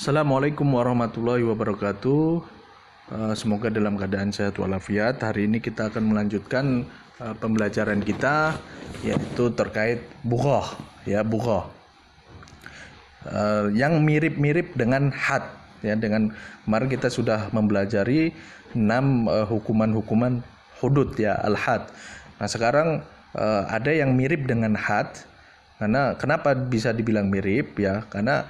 Assalamualaikum warahmatullahi wabarakatuh. Semoga dalam keadaan sehat walafiat. Hari ini kita akan melanjutkan pembelajaran kita, yaitu terkait bughah, bughah. Yang mirip-mirip dengan had, dengan kemarin kita sudah mempelajari 6 hukuman-hukuman hudud, al-had. Nah, sekarang ada yang mirip dengan had. Karena kenapa bisa dibilang mirip, karena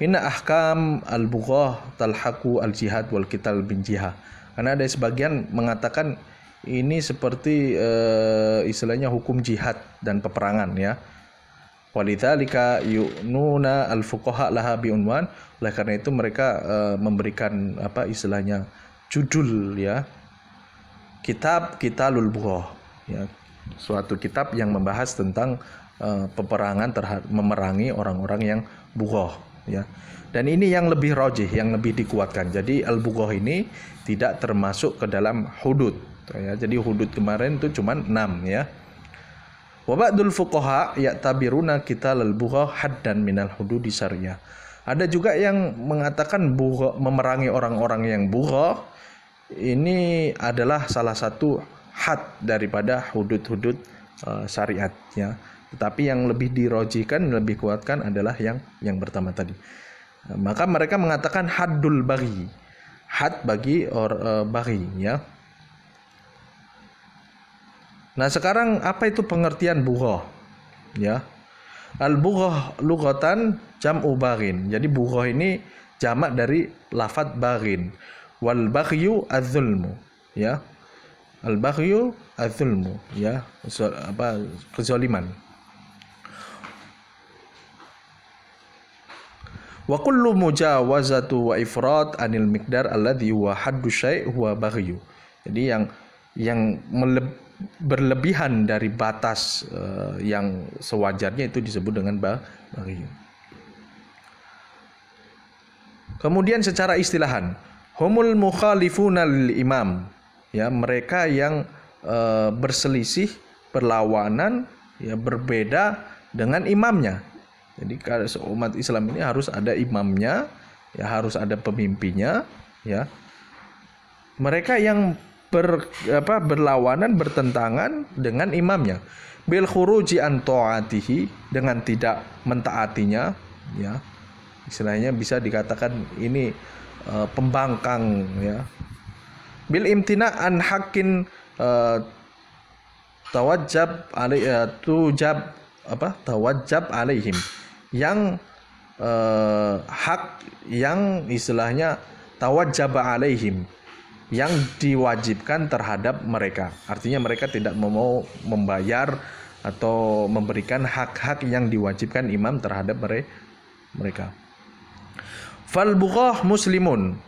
inna ahkam al-bughah talhaqu al-jihad wal qital bin jihad. Karena ada sebagian mengatakan ini seperti istilahnya hukum jihad dan peperangan, Walidzalika yu'nuna al-fuqaha laha bi'unwan. Oleh karena itu mereka memberikan istilahnya judul, kitab Qitalul Bughah, suatu kitab yang membahas tentang peperangan terhadap memerangi orang-orang yang bughah, Dan ini yang lebih rajih, yang lebih dikuatkan. Jadi al-bughah ini tidak termasuk ke dalam hudud, Jadi hudud kemarin itu cuma 6, Wa ba'dul fuqaha ya'tabiruna qital al-bughah haddan minal hududi syariah. Ada juga yang mengatakan bughah, memerangi orang-orang yang bughah ini adalah salah satu had daripada hudud-hudud syariat, Tetapi yang lebih dirojihkan, lebih kuatkan adalah yang pertama tadi. Maka mereka mengatakan haddul baghi, had bagi baghi, Nah, sekarang apa itu pengertian bughah, Al-bughah lughatan jam'u baghin. Jadi bughah ini jamak dari lafadz baghin. Wal baghyu az-zulmu, Al-baghyu az-zulmu, kezaliman. Wa kullu mujawazatu wa ifrat anil miqdar alladhi huwa haddu syai' huwa baghyu. Jadi yang berlebihan dari batas yang sewajarnya itu disebut dengan baghyu. Kemudian secara istilahan, humul mukhalifuna lil imam, mereka yang berselisih, berlawanan, berbeda dengan imamnya. Jadi kalau umat Islam ini harus ada imamnya, harus ada pemimpinnya, Mereka yang berlawanan, bertentangan dengan imamnya, bil khuruji an ta'atihi, dengan tidak mentaatinya, Istilahnya bisa dikatakan ini pembangkang, Bil imtina an haqqin tawajjab alaihim, yang hak yang istilahnya tawajjaba alaihim, yang diwajibkan terhadap mereka. Artinya mereka tidak mau membayar atau memberikan hak-hak yang diwajibkan imam terhadap mereka. Fal bughah muslimun.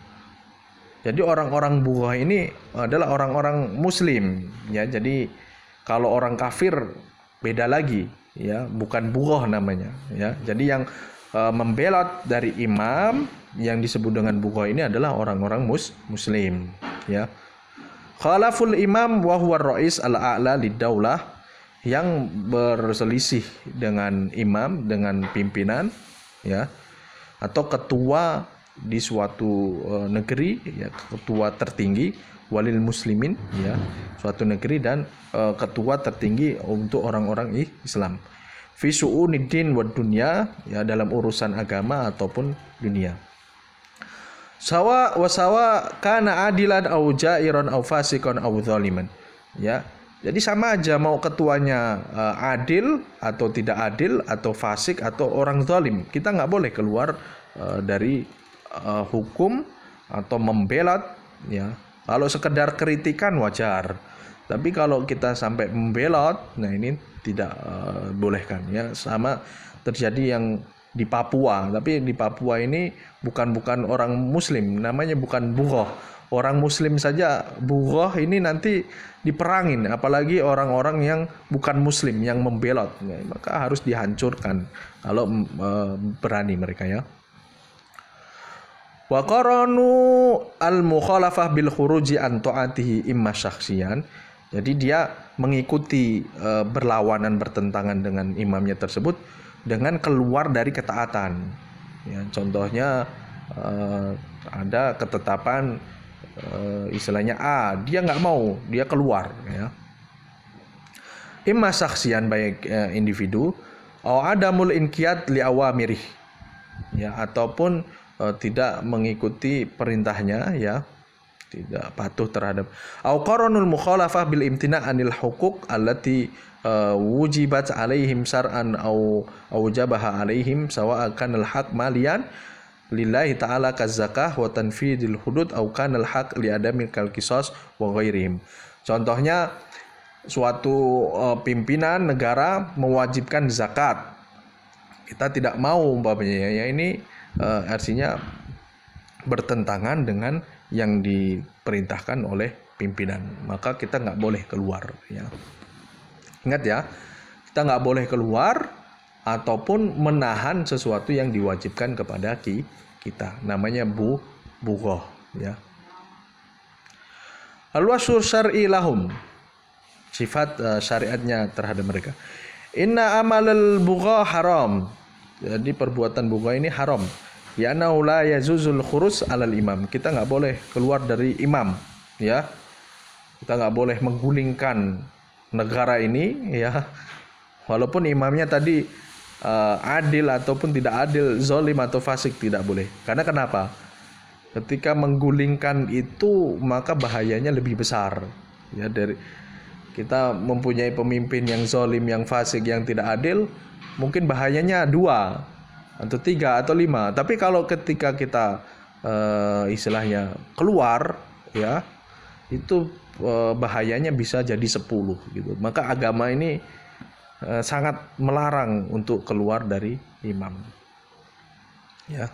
Jadi orang-orang bughah ini adalah orang-orang muslim, Jadi kalau orang kafir beda lagi, bukan bughah namanya, Jadi yang membelot dari imam yang disebut dengan bughah ini adalah orang-orang muslim, Khalaful imam wa huwa ar-rais al-a'la lid-daulah, yang berselisih dengan imam, dengan pimpinan, atau ketua di suatu negeri, ketua tertinggi, walil muslimin, suatu negeri, dan ketua tertinggi untuk orang-orang Islam. Fi su'uniddin wad dunya, dalam urusan agama ataupun dunia. Sawa wa sawa kana adilan au jairan au fasiqan au zaliman. Jadi sama aja mau ketuanya adil atau tidak adil, atau fasik atau orang zalim. Kita nggak boleh keluar dari hukum atau membelot, Kalau sekedar kritikan wajar. Tapi kalau kita sampai membelot, nah ini tidak bolehkan, Sama terjadi yang di Papua, tapi di Papua ini bukan orang muslim, namanya bukan bughah. Orang muslim saja bughah ini nanti diperangin, apalagi orang-orang yang bukan muslim yang membelot, maka harus dihancurkan kalau berani mereka, Wa qaranu al-mukhalafah bil khuruji an ta'atihi imma syakhsiyan. Jadi dia mengikuti berlawanan, bertentangan dengan imamnya tersebut dengan keluar dari ketaatan. Contohnya ada ketetapan istilahnya dia nggak mau, dia keluar ya. Imma saksian baik individu atau adamul inqiyad li awamirih ya, ataupun tidak mengikuti perintahnya ya, tidak patuh terhadap au qaranul mukhalafah bil imtina' anil huquq allati wujibat alaihim syar'an au aujabaha alaihim sawa kanal haq malian lillahi ta'ala kazakah wa tanfidil hudud au kanal haq li adamil kal qisas wa ghairihim. Contohnya suatu pimpinan negara mewajibkan zakat, kita tidak mau umpamanya ya, ini artinya bertentangan dengan yang diperintahkan oleh pimpinan, maka kita nggak boleh keluar ya. Ingat ya, kita nggak boleh keluar ataupun menahan sesuatu yang diwajibkan kepada kita, namanya bughah ya. Al-wasfur syar'i lahum, sifat syariatnya terhadap mereka. Inna amalal bugha haram. Jadi perbuatan bugha ini haram. Ya la yazuzul khurus alal imam. Kita nggak boleh keluar dari imam, ya. Kita nggak boleh menggulingkan negara ini, ya. Walaupun imamnya tadi adil ataupun tidak adil, zalim atau fasik, tidak boleh. Karena kenapa? Ketika menggulingkan itu maka bahayanya lebih besar. Ya, dari kita mempunyai pemimpin yang zalim, yang fasik, yang tidak adil, mungkin bahayanya 2 atau 3 atau 5. Tapi kalau ketika kita istilahnya keluar ya, itu bahayanya bisa jadi 10 gitu. Maka agama ini sangat melarang untuk keluar dari imam. Ya.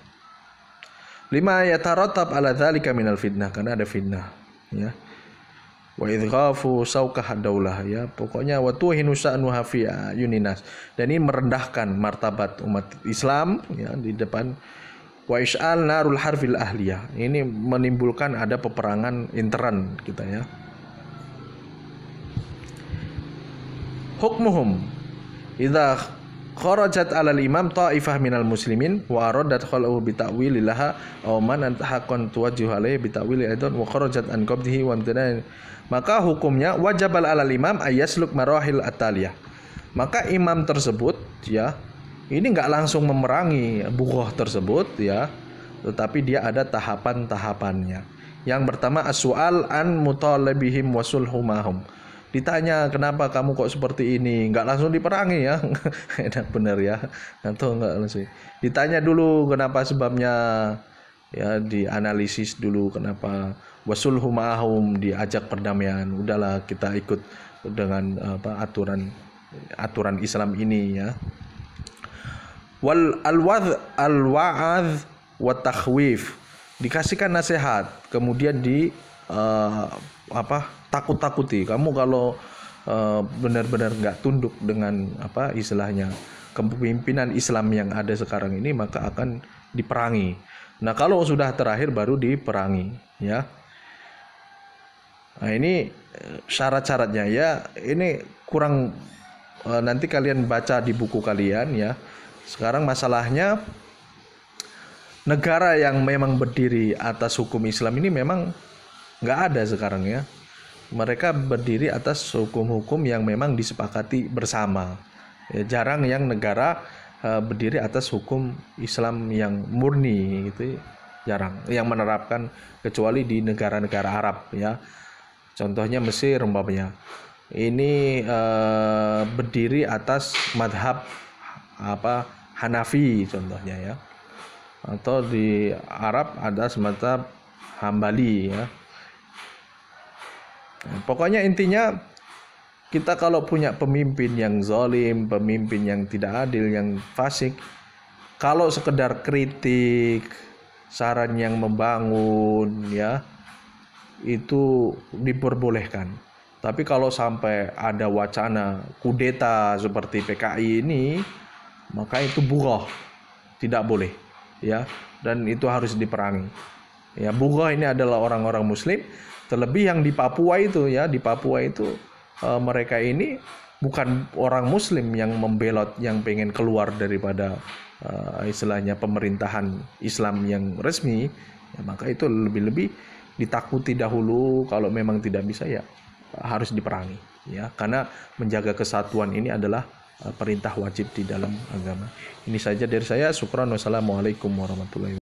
5 yatarattab ala dzalika minal fitnah, karena ada fitnah ya. Wa idghafu saukah daulah ya, pokoknya wa tuhinu sa'nuha fi yuninas, dan ini merendahkan martabat umat Islam ya di depan. Wa is'al narul harfil ahliyah, ini menimbulkan ada peperangan intern kita ya. Hukmuhum idza kharajat 'alal imam ta'ifah minal muslimin wa aradat khalahu bi ta'wilillaha aw man antahaqan tuwajjihu alaihi bi ta'wili aidan wa kharajat an qabdihi wa amtana, maka hukumnya wajibal 'alal imam ayasluk marahil ataliyah. Maka imam tersebut ya, ini enggak langsung memerangi bughah tersebut ya, tetapi dia ada tahapan-tahapannya. Yang pertama as-su'al an mutalabihim wa sulhumahum. Ditanya kenapa kamu kok seperti ini, nggak langsung diperangi ya. Enak bener ya, atau nggak langsung ditanya dulu kenapa sebabnya ya, dianalisis dulu kenapa. Wasulhu ma'ahum, diajak perdamaian, udahlah kita ikut dengan aturan Islam ini ya. Wal al-wa'adh wa takhwif, dikasihkan nasihat, kemudian takut-takuti. Kamu kalau benar-benar nggak tunduk dengan istilahnya kepemimpinan Islam yang ada sekarang ini, maka akan diperangi. Nah, kalau sudah terakhir baru diperangi ya. Nah, ini syarat-syaratnya ya. Ini kurang, nanti kalian baca di buku kalian ya. Sekarang masalahnya negara yang memang berdiri atas hukum Islam ini memang nggak ada sekarang ya. Mereka berdiri atas hukum-hukum yang memang disepakati bersama. Ya, jarang yang negara berdiri atas hukum Islam yang murni gitu, jarang yang menerapkan, kecuali di negara-negara Arab ya. Contohnya Mesir umpamanya. Ini berdiri atas madhab Hanafi contohnya ya. Atau di Arab ada madhab Hambali ya. Pokoknya intinya kita kalau punya pemimpin yang zalim, pemimpin yang tidak adil, yang fasik, kalau sekedar kritik, saran yang membangun ya, itu diperbolehkan. Tapi kalau sampai ada wacana kudeta seperti PKI ini, maka itu bughah, tidak boleh ya, dan itu harus diperangi. Ya, bughah ini adalah orang-orang muslim. Terlebih yang di Papua itu ya, di Papua itu mereka ini bukan orang muslim yang membelot, yang pengen keluar daripada istilahnya pemerintahan Islam yang resmi, ya, maka itu lebih-lebih ditakuti dahulu. Kalau memang tidak bisa, ya harus diperangi, ya, karena menjaga kesatuan ini adalah perintah wajib di dalam agama. Ini saja dari saya. Syukran. Wassalamualaikum warahmatullahi wabarakatuh.